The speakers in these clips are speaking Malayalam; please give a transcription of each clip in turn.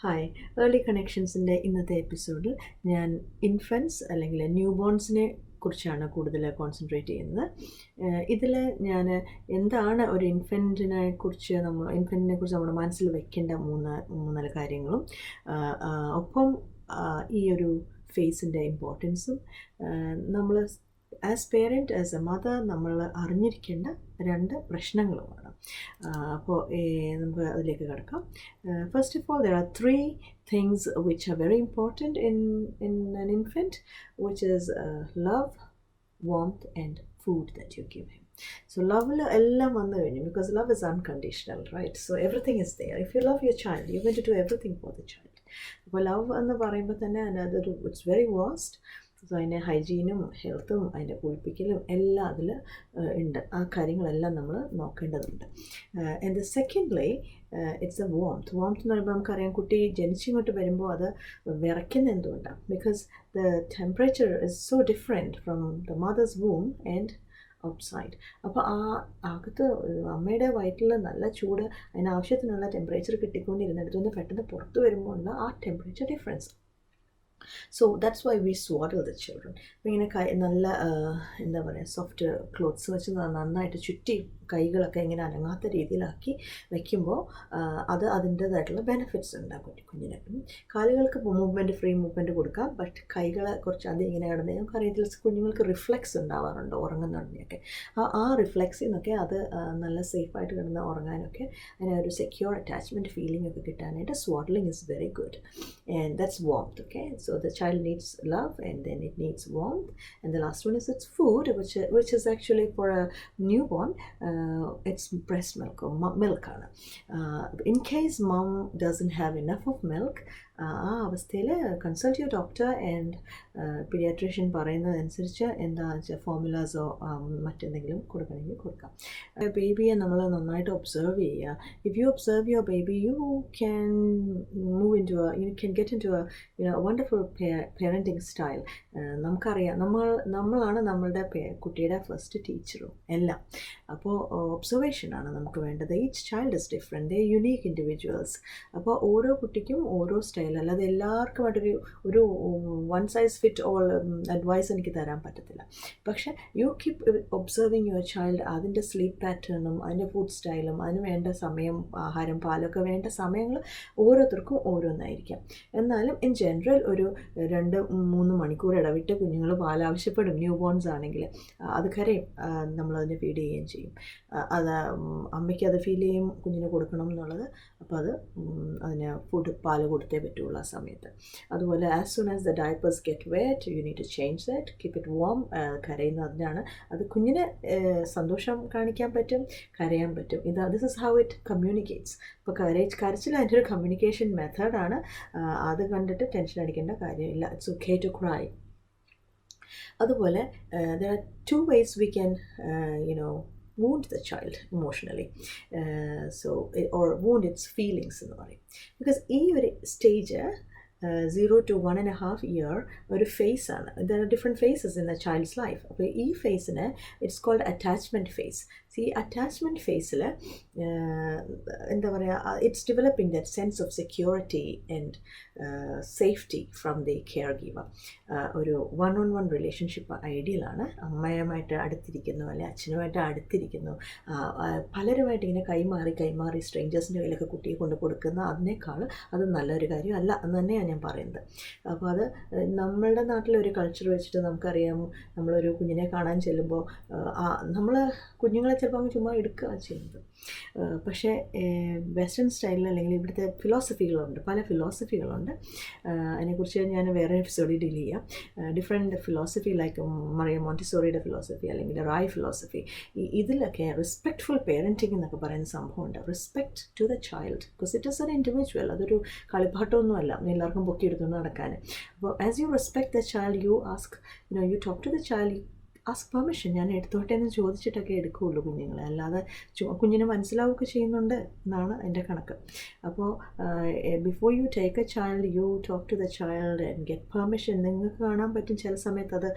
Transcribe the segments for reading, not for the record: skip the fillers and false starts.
ഹായ്, ഏർലി കണക്ഷൻസിൻ്റെ ഇന്നത്തെ എപ്പിസോഡിൽ ഞാൻ ഇൻഫൻസ് അല്ലെങ്കിൽ ന്യൂ ബോൺസിനെ കുറിച്ചാണ് കൂടുതൽ കോൺസെൻട്രേറ്റ് ചെയ്യുന്നത്. ഇതിൽ ഞാൻ എന്താണ് ഒരു ഇൻഫൻറ്റിനെ കുറിച്ച് നമ്മുടെ മനസ്സിൽ വെക്കേണ്ട മൂന്നാല് കാര്യങ്ങളും ഒപ്പം ഈ ഒരു ഫേസിൻ്റെ ഇമ്പോർട്ടൻസും നമ്മൾ as parent as A mother നമ്മൾ അറിഞ്ഞിരിക്കേണ്ട രണ്ട് പ്രശ്നങ്ങളുമാണ്. അപ്പോൾ നമുക്ക് അതിലേക്ക് കിടക്കാം. First of all, there are three things which are very important in an infant, which is love, warmth and food that you give him. So love എല്ലാം വന്നു കഴിഞ്ഞു, because love is unconditional, right? So everything is there. If you love your child, you're going to do everything for the child. അപ്പോൾ ലവ് എന്ന് പറയുമ്പോൾ തന്നെ അതൊരു ഇറ്റ്സ് വെരി വാസ്റ്റ്. സോ അതിൻ്റെ ഹൈജീനും ഹെൽത്തും അതിൻ്റെ കുളിപ്പിക്കലും എല്ലാം അതിൽ ഉണ്ട്. ആ കാര്യങ്ങളെല്ലാം നമ്മൾ നോക്കേണ്ടതുണ്ട്. ആൻഡ് സെക്കൻഡ്ലി ഇറ്റ്സ് എ വോംത്ത് എന്ന് പറയുമ്പോൾ നമുക്കറിയാം, കുട്ടി ജനിച്ചിങ്ങോട്ട് വരുമ്പോൾ അത് വിറയ്ക്കുന്ന എന്തുകൊണ്ടാണ്? Because the temperature is so different from the mothers womb and outside. അപ്പോൾ ആ അകത്ത് അമ്മയുടെ വയറ്റിൽ നല്ല ചൂട്, അതിനാവശ്യത്തിനുള്ള ടെമ്പറേച്ചർ കിട്ടിക്കൊണ്ടിരുന്നിടത്തുനിന്ന് പെട്ടെന്ന് പുറത്ത് വരുമ്പോൾ ഉള്ള ആ temperature difference. So that's why we swaddle the children. അപ്പോൾ ഇങ്ങനെ നല്ല എന്താ പറയുക, സോഫ്റ്റ് ക്ലോത്ത്സ് വെച്ച് നന്നായിട്ട് ചുറ്റി കൈകളൊക്കെ ഇങ്ങനെ അനങ്ങാത്ത രീതിയിലാക്കി വയ്ക്കുമ്പോൾ അത് അതിൻ്റേതായിട്ടുള്ള ബെനിഫിറ്റ്സ് ഉണ്ടാകും കുഞ്ഞിന്. കാലുകൾക്ക് ഫ്രീ മൂവ്മെൻറ്റ് കൊടുക്കാം, ബട്ട് കൈകളെ കുറച്ച് അത് ഇങ്ങനെ കിടന്ന് നമുക്കറിയത്തില്ല, കുഞ്ഞുങ്ങൾക്ക് റിഫ്ലെക്സ് ഉണ്ടാവാറുണ്ട് ഉറങ്ങുന്നുണ്ടെങ്കിൽ. ആ റിഫ്ലെക്സിൽ നിന്നൊക്കെ അത് നല്ല സേഫായിട്ട് കിടന്ന് ഉറങ്ങാനൊക്കെ അതിന് ഒരു സെക്യൂർ അറ്റാച്ച്മെൻറ്റ് ഫീലിംഗ് ഒക്കെ കിട്ടാനായിട്ട് swaddling is very good. And that's warmth. Okay, so the child needs love and then it needs warmth, and the last one is its food, which is actually for a newborn, it's breast milk or milk. In case mom doesn't have enough of milk, ആ അവസ്ഥയിൽ consult your doctor and paediatrician പറയുന്നതനുസരിച്ച് എന്താ വെച്ചാൽ ഫോർമുലാസോ മറ്റെന്തെങ്കിലും കൊടുക്കണമെങ്കിൽ കൊടുക്കാം. ബേബിയെ നമ്മൾ നന്നായിട്ട് ഒബ്സർവ് ചെയ്യുക. If you observe your baby, you can get into a wonderful parenting style. നമുക്കറിയാം, നമ്മളാണ് നമ്മളുടെ കുട്ടിയുടെ ഫസ്റ്റ് ടീച്ചറും എല്ലാം. അപ്പോൾ ഒബ്സർവേഷനാണ് നമുക്ക് വേണ്ടത്. Each child is different, they unique individuals. അപ്പോൾ ഓരോ കുട്ടിക്കും ഓരോ സ്റ്റൈൽ, അല്ലാതെ എല്ലാവർക്കുമായിട്ടൊരു one size fit all advice എനിക്ക് തരാൻ പറ്റത്തില്ല. പക്ഷേ you keep observing your child. അതിൻ്റെ സ്ലീപ്പ് പാറ്റേണും അതിൻ്റെ ഫുഡ് സ്റ്റൈലും അതിന് വേണ്ട സമയം, ആഹാരം, പാലൊക്കെ വേണ്ട സമയങ്ങൾ ഓരോരുത്തർക്കും ഓരോന്നായിരിക്കാം. എന്നാലും ഇൻ ജനറൽ ഒരു 2-3 മണിക്കൂർ ഇടവിട്ട് കുഞ്ഞുങ്ങൾ പാൽ ആവശ്യപ്പെടും. ന്യൂ ബോൺസ് ആണെങ്കിൽ അത് കരയും, നമ്മളതിനെ ഫീഡ് ചെയ്യുകയും ചെയ്യും. അത് അമ്മയ്ക്ക് അത് ഫീൽ ചെയ്യും കുഞ്ഞിന് കൊടുക്കണം എന്നുള്ളത്. അപ്പോൾ അതിന് പാല് കൊടുത്തേ പറ്റുള്ളൂ ആ സമയത്ത്. അതുപോലെ as soon as the diapers get wet, you need to change that, keep it warm. കരയുന്നതിനാണ് അത് കുഞ്ഞിന് സന്തോഷം കാണിക്കാൻ പറ്റും, കരയാൻ പറ്റും. This is how it communicates. അപ്പോൾ കരച്ചിൽ അതിൻ്റെ ഒരു കമ്മ്യൂണിക്കേഷൻ മെത്തേഡാണ്. അത് കണ്ടിട്ട് ടെൻഷൻ അടിക്കേണ്ട കാര്യമില്ല. It's okay to cry. അതുപോലെ there are two ways we can wound the child emotionally, or wound its feelings എന്ന് പറയും. ബിക്കോസ് ഈ ഒരു സ്റ്റേജ് 0 to 1.5 year ഒരു ഫേസാണ്. There are different phases in a child's life. അപ്പോൾ ഈ ഫേസിന് ഇറ്റ്സ് കോൾഡ് അറ്റാച്ച്മെൻറ്റ് ഫേസ്. ഈ അറ്റാച്ച്മെൻറ്റ് ഫേസിൽ എന്താ പറയുക, it's developing that sense of security and safety from the care giver. ഒരു 1-on-1 റിലേഷൻഷിപ്പ് ഐഡിയലാണ്. അമ്മയുമായിട്ട് അടുത്തിരിക്കുന്നു, അല്ലെങ്കിൽ അച്ഛനുമായിട്ട് അടുത്തിരിക്കുന്നു, പലരുമായിട്ട് ഇങ്ങനെ കൈമാറി സ്ട്രേഞ്ചേഴ്സിൻ്റെ കയ്യിലൊക്കെ കുട്ടിയെ കൊണ്ട് കൊടുക്കുന്ന അതിനേക്കാൾ അത് നല്ലൊരു കാര്യമല്ല എന്ന് തന്നെയാണ് ഞാൻ പറയുന്നത്. അപ്പോൾ അത് നമ്മളുടെ നാട്ടിലൊരു കൾച്ചർ വെച്ചിട്ട് നമുക്കറിയാം, നമ്മളൊരു കുഞ്ഞിനെ കാണാൻ ചെല്ലുമ്പോൾ നമ്മൾ കുഞ്ഞുങ്ങളെ ചിലപ്പോൾ അങ്ങ് ചുമ്മാ എടുക്കുക ചെയ്യുന്നത്. പക്ഷേ വെസ്റ്റേൺ സ്റ്റൈലിൽ അല്ലെങ്കിൽ ഇവിടുത്തെ ഫിലോസഫികളുണ്ട്, പല ഫിലോസഫികളുണ്ട്. അതിനെക്കുറിച്ച് ഞാൻ വേറെ എപ്പിസോഡിൽ ഡീൽ ചെയ്യാം. ഡിഫറെൻറ്റ് ഫിലോസഫി ലൈക്ക് മറിയ മോണ്ടിസോറിയുടെ ഫിലോസഫി അല്ലെങ്കിൽ റായ് ഫിലോസഫി. ഇതിലൊക്കെ റെസ്പെക്റ്റ്ഫുൾ പേരൻറ്റിങ് എന്നൊക്കെ പറയുന്ന സംഭവമുണ്ട്. Respect to the child, because it is an individual. അതൊരു കളിപ്പാട്ടമൊന്നുമല്ല എല്ലാവർക്കും പൊക്കി എടുത്തുകൊണ്ട് നടക്കാൻ. അപ്പോൾ as you respect the child, you ask you talk to the child, ask permission. ഞാൻ എടുത്തോട്ടെ എന്ന് ചോദിച്ചിട്ടൊക്കെ എടുക്കുകയുള്ളൂ കുഞ്ഞുങ്ങളെ, അല്ലാതെ കുഞ്ഞിന് മനസ്സിലാവുകയൊക്കെ ചെയ്യുന്നുണ്ട് എന്നാണ് എൻ്റെ കണക്ക്. അപ്പോൾ before you take a child, you talk to the child and get permission. നിങ്ങൾക്ക് കാണാൻ പറ്റും ചില സമയത്ത് അത്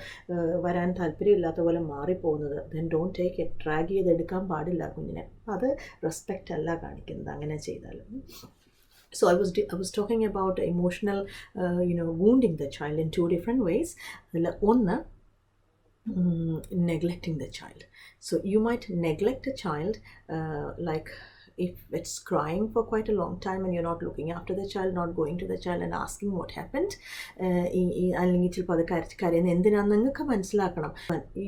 വരാൻ താല്പര്യമില്ലാത്ത പോലെ മാറിപ്പോകുന്നത്. Then don't take it. Drag ചെയ്തെടുക്കാൻ പാടില്ല കുഞ്ഞിനെ. അത് റെസ്പെക്റ്റ് അല്ല കാണിക്കുന്നത് അങ്ങനെ ചെയ്താൽ. So I was talking about emotional, wounding the child in two different ways. One, neglecting the child. So you might neglect a child, like if it's crying for quite a long time and you're not looking after the child, not going to the child and asking what happened, അല്ലെങ്കിൽ ചിലപ്പോൾ അത് കരയുന്നത് എന്തിനാണെന്ന് നിങ്ങൾക്ക് മനസ്സിലാക്കണം.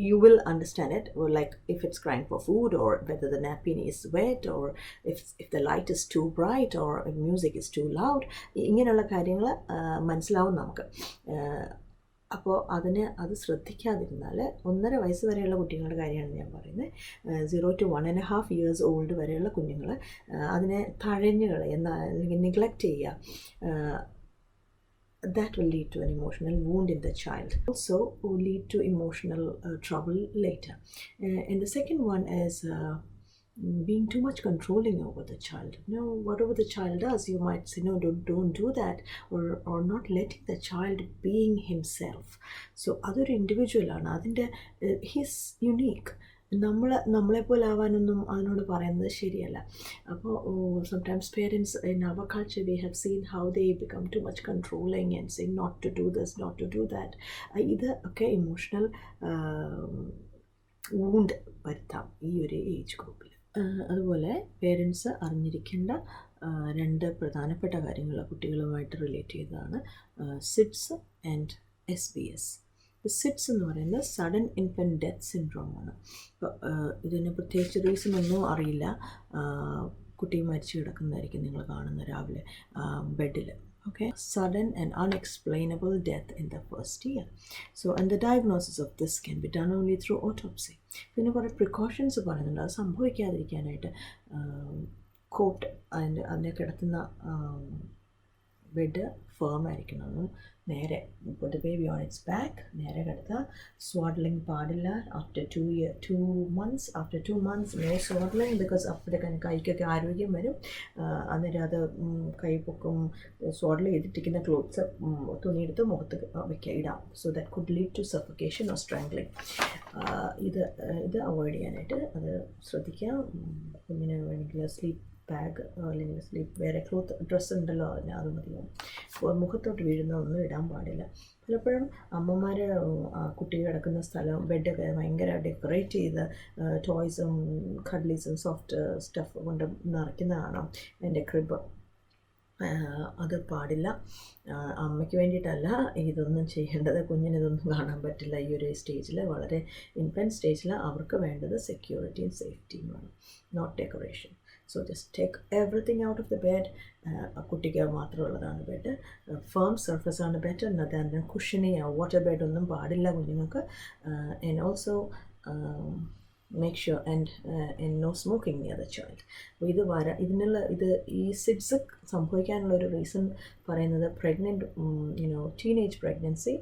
You will understand it, or like if it's crying for food, or whether the napkin is wet, or if the light is too bright, or if music is too loud. ഇങ്ങനെയുള്ള കാര്യങ്ങൾ മനസ്സിലാവും നമുക്ക്. അപ്പോൾ അത് ശ്രദ്ധിക്കാതിരുന്നാൽ 1.5 വയസ്സ് വരെയുള്ള കുട്ടികളുടെ കാര്യമാണ് ഞാൻ പറയുന്നത്. 0 to 1.5 years old വരെയുള്ള കുഞ്ഞുങ്ങൾ അതിനെ തഴഞ്ഞു കളയുന്ന അല്ലെങ്കിൽ നെഗ്ലക്റ്റ് ചെയ്യുക. That will lead to an emotional wound in the child. Also will lead to emotional trouble later. And the second one is being too much controlling over the child. Whatever the child does, you might say, no, don't do that, or not letting the child being himself. So other individual ആണ് അതിൻ്റെ he's unique. നമ്മളെപ്പോലെ ആവാനൊന്നും അതിനോട് പറയുന്നത് ശരിയല്ല. അപ്പോൾ sometimes parents in our culture we have seen how they become too much controlling and say not to do this, not to do that. ഇത് ഒക്കെ ഇമോഷണൽ വൂണ്ട് വരുത്താം ഈ ഒരു ഏജ് ഗ്രൂപ്പിൽ. അതുപോലെ പേരൻസ് അറിഞ്ഞിരിക്കേണ്ട 2 പ്രധാനപ്പെട്ട കാര്യങ്ങൾ കുട്ടികളുമായിട്ട് റിലേറ്റ് ചെയ്തതാണ് സിഡ്സ് ആൻഡ് SBS. സിഡ്സ് എന്ന് പറയുന്നത് സഡൻ ഇൻഫൻറ്റ് ഡെത്ത് സിൻഡ്രോം ആണ്. അപ്പോൾ ഇതിന് പ്രത്യേകിച്ച് റീസൺ ഒന്നും അറിയില്ല. കുട്ടി മരിച്ചു കിടക്കുന്നതായിരിക്കും നിങ്ങൾ കാണുന്ന രാവിലെ ബെഡിൽ. Okay, sudden and unexplainable death in the first year. So, and the diagnosis of this can be done only through autopsy. പിന്നെ കുറേ പ്രിക്കോഷൻസ് പറയുന്നുണ്ട് അത് സംഭവിക്കാതിരിക്കാനായിട്ട്. കോട്ട് അതിനെ കിടത്തുന്ന ബെഡ് ഫേം ആയിരിക്കണം. നേരെ put the baby on its back, നേരെ കിടത്തുക. സ്വാഡ്ലിങ് പാടില്ല. After 2 months no swaddling, because അപ്പോഴത്തേക്ക് കൈക്കൊക്കെ ആരോഗ്യം വരും. അന്നേരം അത് കൈ പൊക്കും. സ്വാഡ്ല് ചെയ്തിട്ടിരിക്കുന്ന ക്ലോത്ത്സ് തുണിയെടുത്ത് മുഖത്ത് ഇടാം. So that could lead to suffocation or strangling. ഇത് അവോയ്ഡ് ചെയ്യാനായിട്ട് അത് ശ്രദ്ധിക്കുക. കുഞ്ഞിന് വേണമെങ്കിൽ സ്ലീപ്പ് ബാഗ് അല്ലെങ്കിൽ വേറെ ക്ലോത്ത് ഡ്രസ്സ് ഉണ്ടല്ലോ അത് മതിയോ. മുഖത്തോട്ട് വീഴുന്ന ഒന്നും ഇടാൻ പാടില്ല. പലപ്പോഴും അമ്മമാർ കുട്ടി കിടക്കുന്ന സ്ഥലം ബെഡൊക്കെ ഭയങ്കര ഡെക്കറേറ്റ് ചെയ്ത് ടോയ്സും കഡ്ലീസും സോഫ്റ്റ് സ്റ്റഫ് കൊണ്ട് നിറയ്ക്കുന്ന കാണാം എൻ്റെ ക്രിബ്. അത് പാടില്ല. അമ്മയ്ക്ക് വേണ്ടിയിട്ടല്ല ഇതൊന്നും ചെയ്യേണ്ടത്. കുഞ്ഞിനിതൊന്നും കാണാൻ പറ്റില്ല ഈ ഒരു സ്റ്റേജിൽ. വളരെ ഇൻഫൻറ്റ് സ്റ്റേജിൽ അവർക്ക് വേണ്ടത് സെക്യൂരിറ്റിയും സേഫ്റ്റിയുമാണ്, not decoration. So just take everything out of the bed. കുട്ടിക്ക് മാത്രമുള്ളതാണ് ബെഡ്. ഫേം സർഫസ് ആണ് ബെറ്റർ. എന്നതാണ് കുഷനി വാട്ടർ ബെഡ് ഒന്നും പാടില്ല കുഞ്ഞുങ്ങൾക്ക്. And also make sure and no smoking near the child. അപ്പോൾ ഈ സിഡ്സ് സംഭവിക്കാനുള്ള ഒരു റീസൺ പറയുന്നത് pregnant teenage pregnancy,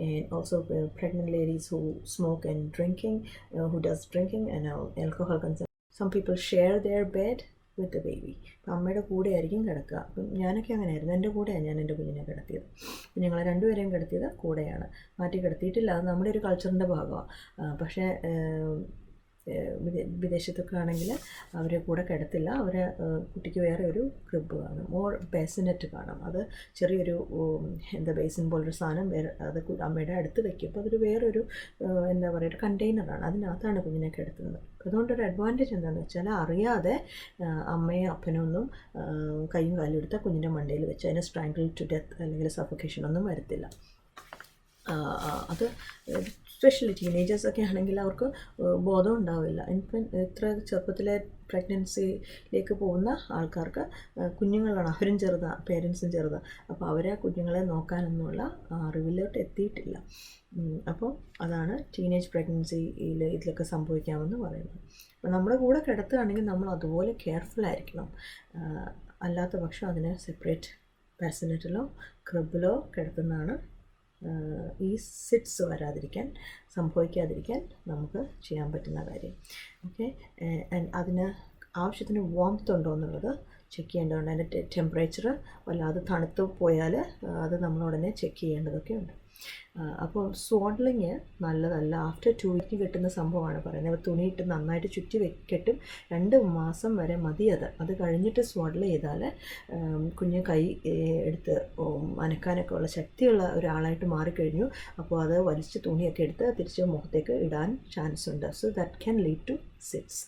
and also pregnant ladies who smoke and drinking, who does drinking and alcohol consumption. Some people share their bed with the baby. അപ്പം അമ്മയുടെ കൂടെ ആയിരിക്കും കിടക്കുക. അപ്പം ഞാനൊക്കെ അങ്ങനെയായിരുന്നു. എൻ്റെ കൂടെയാണ് ഞാൻ എൻ്റെ കുഞ്ഞിനെ കിടത്തിയത്. ഞങ്ങളെ 2 പേരെയും കിടത്തിയത് കൂടെയാണ്, മാറ്റി കിടത്തിയിട്ടില്ല. അത് നമ്മുടെ ഒരു കൾച്ചറിൻ്റെ ഭാഗമാണ്. പക്ഷേ വിദേശത്തൊക്കെ ആണെങ്കിൽ അവരെ കൂടെ കിടത്തില്ല. അവരെ കുട്ടിക്ക് വേറെ ഒരു ക്രിബ് കാണും, ഓർ ബേസിനെറ്റ് കാണും. അത് ചെറിയൊരു ബേസിൻ പോലൊരു സാധനം അത് അമ്മയുടെ അടുത്ത് വയ്ക്കും. അപ്പോൾ അതൊരു വേറൊരു എന്താ പറയുക ഒരു കണ്ടെയ്നറാണ്, അതിനകത്താണ് കുഞ്ഞിനെ കിടത്തുന്നത്. അതുകൊണ്ടൊരു അഡ്വാൻറ്റേജ് എന്താണെന്ന് വെച്ചാൽ അറിയാതെ അമ്മയും അപ്പനും ഒന്നും കൈയും കാലും എടുത്താൽ കുഞ്ഞിൻ്റെ മണ്ടയിൽ വെച്ച് അതിനെ സ്ട്രാങ്കിൾ ടു ഡെത്ത് അല്ലെങ്കിൽ സഫോക്കേഷൻ ഒന്നും വരത്തില്ല. അത് സ്പെഷ്യലി ടീനേജേഴ്സൊക്കെ ആണെങ്കിൽ അവർക്ക് ബോധം ഉണ്ടാവില്ല. ഇത്ര ചെറുപ്പത്തിലെ പ്രഗ്നൻസിയിലേക്ക് പോകുന്ന ആൾക്കാർക്ക് കുഞ്ഞുങ്ങളാണ്, അവരും ചെറുതാണ്, പേരൻസും ചെറുതാണ്. അപ്പോൾ അവരെ കുഞ്ഞുങ്ങളെ നോക്കാനൊന്നുമുള്ള അറിവിലോട്ട് എത്തിയിട്ടില്ല. അപ്പോൾ അതാണ് ടീനേജ് പ്രഗ്നൻസിയിൽ ഇതിലൊക്കെ സംഭവിക്കാമെന്ന് പറയുന്നത്. അപ്പോൾ നമ്മുടെ കൂടെ കിടത്തുകയാണെങ്കിൽ നമ്മൾ അതുപോലെ കെയർഫുള്ളായിരിക്കണം. അല്ലാത്ത പക്ഷം അതിനെ സെപ്പറേറ്റ് ബാസിനെറ്റിലോ ക്രിബിലോ കിടത്തുന്നതാണ് ഈ സിഡ്സ് സംഭവിക്കാതിരിക്കാൻ നമുക്ക് ചെയ്യാൻ പറ്റുന്ന കാര്യം. ഓക്കെ, അതിന് ആവശ്യത്തിന് വാംത്ത് ഉണ്ടോ എന്നുള്ളത് ചെക്ക് ചെയ്യേണ്ടതുണ്ട്. അതിൻ്റെ ടെമ്പറേച്ചർ വല്ലാതെ തണുത്ത് പോയാൽ അത് നമ്മൾ ഉടനെ ചെക്ക് ചെയ്യേണ്ടതൊക്കെ ഉണ്ട്. അപ്പോൾ സ്വാഡ്ലിങ് നല്ലതല്ല. ആഫ്റ്റർ 2 വീക്ക് കിട്ടുന്ന സംഭവമാണ് പറയുന്നത്. തുണിയിട്ട് നന്നായിട്ട് ചുറ്റി കെട്ടും. 2 മാസം വരെ മതി അത് കഴിഞ്ഞിട്ട് സ്വാഡ്ൽ ചെയ്താൽ കുഞ്ഞ് കൈ എടുത്ത് അനക്കാനൊക്കെ ഉള്ള ശക്തിയുള്ള ഒരാളായിട്ട് മാറിക്കഴിഞ്ഞു. അപ്പോൾ അത് വലിച്ച് തുണിയൊക്കെ എടുത്ത് തിരിച്ച് മുഖത്തേക്ക് ഇടാൻ ചാൻസ് ഉണ്ട്. So that can lead to SIDS.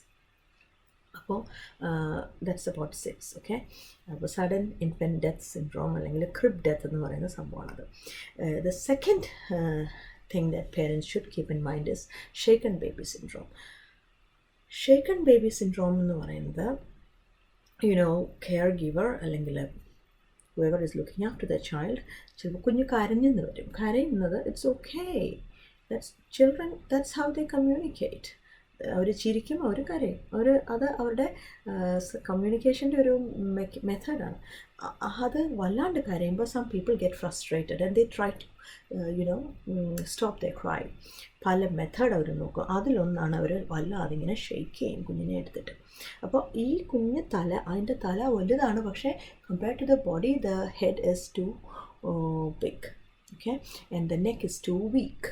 അപ്പോൾ ദാറ്റ്സ് അബൌട്ട് സിറ്റ്സ്. ഓക്കെ. അപ്പോൾ സഡൻ ഇൻഫൻറ്റ് ഡെത്ത് സിൻഡ്രോം അല്ലെങ്കിൽ ക്രിബ് ഡെത്ത് എന്ന് പറയുന്ന സംഭവമാണത്. The second thing that parents should keep in mind is shaken baby syndrome. Shaken baby syndrome എന്ന് പറയുന്നത് കെയർ ഗിവർ അല്ലെങ്കിൽ whoever is looking after the child ചിലപ്പോൾ കുഞ്ഞ് കരഞ്ഞെന്ന് വരും. കരയുന്നത് it's okay. that's how they communicate. അവർ ചിരിക്കും, അവർ കരയും, അത് അവരുടെ കമ്മ്യൂണിക്കേഷൻ്റെ ഒരു മെത്തേഡാണ്. അത് വല്ലാണ്ട് കരയുമ്പോൾ some people get frustrated and they try to stop the cry. പല മെത്തേഡ് അവർ നോക്കും. അതിലൊന്നാണ് അവർ വല്ലാതെ ഇങ്ങനെ ഷെയ്ക്ക് ചെയ്യും കുഞ്ഞിനെ എടുത്തിട്ട്. അപ്പോൾ ഈ കുഞ്ഞ് അതിൻ്റെ തല വലുതാണ്, പക്ഷേ compared to the body the head is too big. Okay. And the neck is too weak.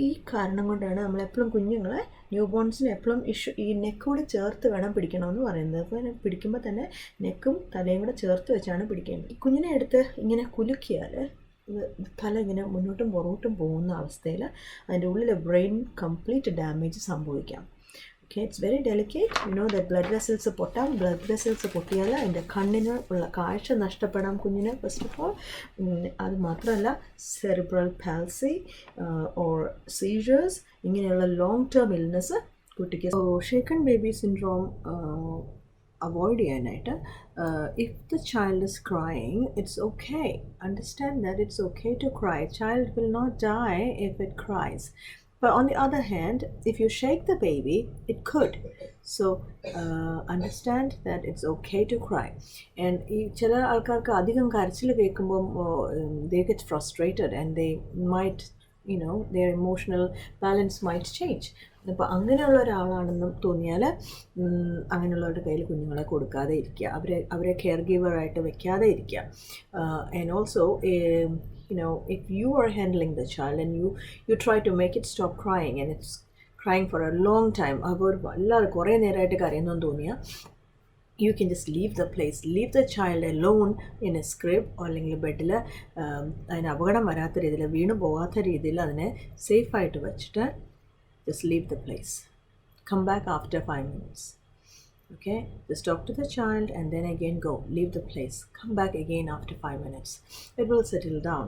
ഈ കാരണം കൊണ്ടാണ് നമ്മളെപ്പോഴും കുഞ്ഞുങ്ങളെ ന്യൂ ബോൺസിന് എപ്പോഴും ഈ നെക്കോട് ചേർത്ത് വേണം പിടിക്കണമെന്ന് പറയുന്നത്. അപ്പോൾ പിടിക്കുമ്പോൾ തന്നെ നെക്കും തലയും കൂടെ ചേർത്ത് വെച്ചാണ് പിടിക്കേണ്ടത്. ഈ കുഞ്ഞിനെ എടുത്ത് ഇങ്ങനെ കുലുക്കിയാൽ തല ഇങ്ങനെ മുന്നോട്ടും പുറകോട്ടും പോകുന്ന അവസ്ഥയിൽ അതിൻ്റെ ഉള്ളിൽ ബ്രെയിൻ കംപ്ലീറ്റ് ഡാമേജ് സംഭവിക്കാം. Okay, it's very delicate. That blood vessels പൊട്ടാം. ബ്ലഡ് വെസൽസ് പൊട്ടിയാൽ അതിൻ്റെ കണ്ണിന് ഉള്ള കാഴ്ച നഷ്ടപ്പെടാം കുഞ്ഞിന് ഫസ്റ്റ് ഓഫ് ഓൾ. അത് മാത്രമല്ല സെറിബ്രൽ പാൽസി ഓർ സീജേഴ്സ് ഇങ്ങനെയുള്ള ലോങ് ടേം ഇൽനെസ് കുട്ടിക്ക്. ഷേക്കൺ ബേബി സിൻഡ്രോം അവോയ്ഡ് ചെയ്യാനായിട്ട് if the child is crying, it's okay. Understand that it's okay to cry. Child will not die if it cries. But on the other hand, if you shake the baby, it could. So understand that it's okay to cry. And ചില ആൾക്കാർക്ക് അധികം കരച്ചിൽ കേൾക്കുമ്പം they get frustrated and they might, their emotional balance might change. അപ്പോൾ അങ്ങനെയുള്ള ഒരാളാണെന്ന് തോന്നിയാൽ അങ്ങനെയുള്ളവരുടെ കയ്യിൽ കുഞ്ഞുങ്ങളെ കൊടുക്കാതെ ഇരിക്കുക. അവരെ കെയർ ഗീവറായിട്ട് വെക്കാതെ ഇരിക്കുക. And also if you are handling the child and you try to make it stop crying and it's crying for a long time, അപ്പോൾ വല്ലാതെ കുറേ നേരമായിട്ട് കരയുന്നെന്ന് തോന്നിയാൽ you can just leave the place. Leave the child alone in a crib അല്ലെങ്കിൽ ബെഡിൽ അതിന് അപകടം വരാത്ത രീതിയിൽ, വീണ് പോകാത്ത രീതിയിൽ അതിനെ സേഫായിട്ട് വെച്ചിട്ട് just leave the place. Come back after 5 minutes. Okay, just talk to the child and then again go. Leave the place. Come back again after 5 minutes. It will settle down.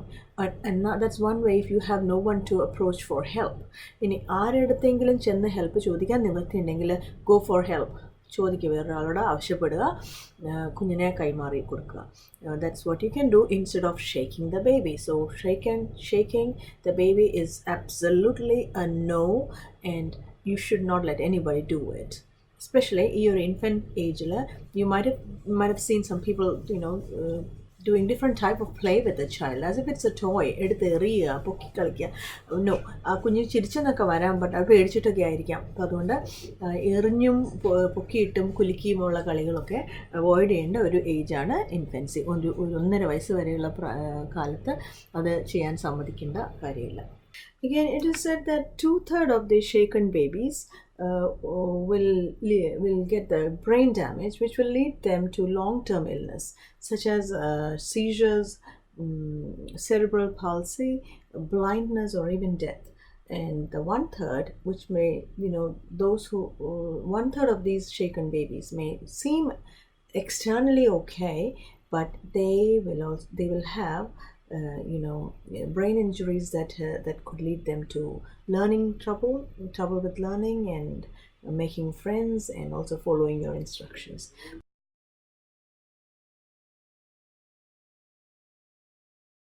And that's one way if you have no one to approach for help. ഇനി ആരെടുത്തെങ്കിലും ചെന്ന് ഹെൽപ്പ് ചോദിക്കാൻ നിവൃത്തിയുണ്ടെങ്കിൽ go for help. ചോദിക്കുക, വേറൊരാളോട് ആവശ്യപ്പെടുക, കുഞ്ഞിനെ കൈമാറി കൊടുക്കുക. That's what you can do instead of shaking the baby. So shaking the baby is absolutely a no, and you should not let anybody do it. Especially in your infant age, you might have seen some people, doing different type of play with the child as if it's a toy. എടുത്ത് എറിയുക, പൊക്കി കളിക്കുക. നോ, ആ കുഞ്ഞ് ചിരിച്ചെന്നൊക്കെ വരാം, ബട്ട് അത് പേടിച്ചിട്ടൊക്കെ ആയിരിക്കാം. അപ്പോൾ അതുകൊണ്ട് എറിഞ്ഞും പൊക്കിയിട്ടും കുലുക്കിയുമുള്ള കളികളൊക്കെ അവോയ്ഡ് ചെയ്യേണ്ട ഒരു ഏജാണ് ഇൻഫൻസി. ഒരു 1.5 വയസ്സ് വരെയുള്ള കാലത്ത് അത് ചെയ്യാൻ സമ്മതിക്കേണ്ട കാര്യമില്ല. Again, it is said that 2/3 of the shaken babies will get the brain damage, which will lead them to long-term illness, such as seizures, cerebral palsy, blindness, or even death. And the 1/3, which may, those who 1/3 of these shaken babies may seem externally okay, but they will have brain injuries that could lead them to learning trouble with learning and making friends and also following your instructions.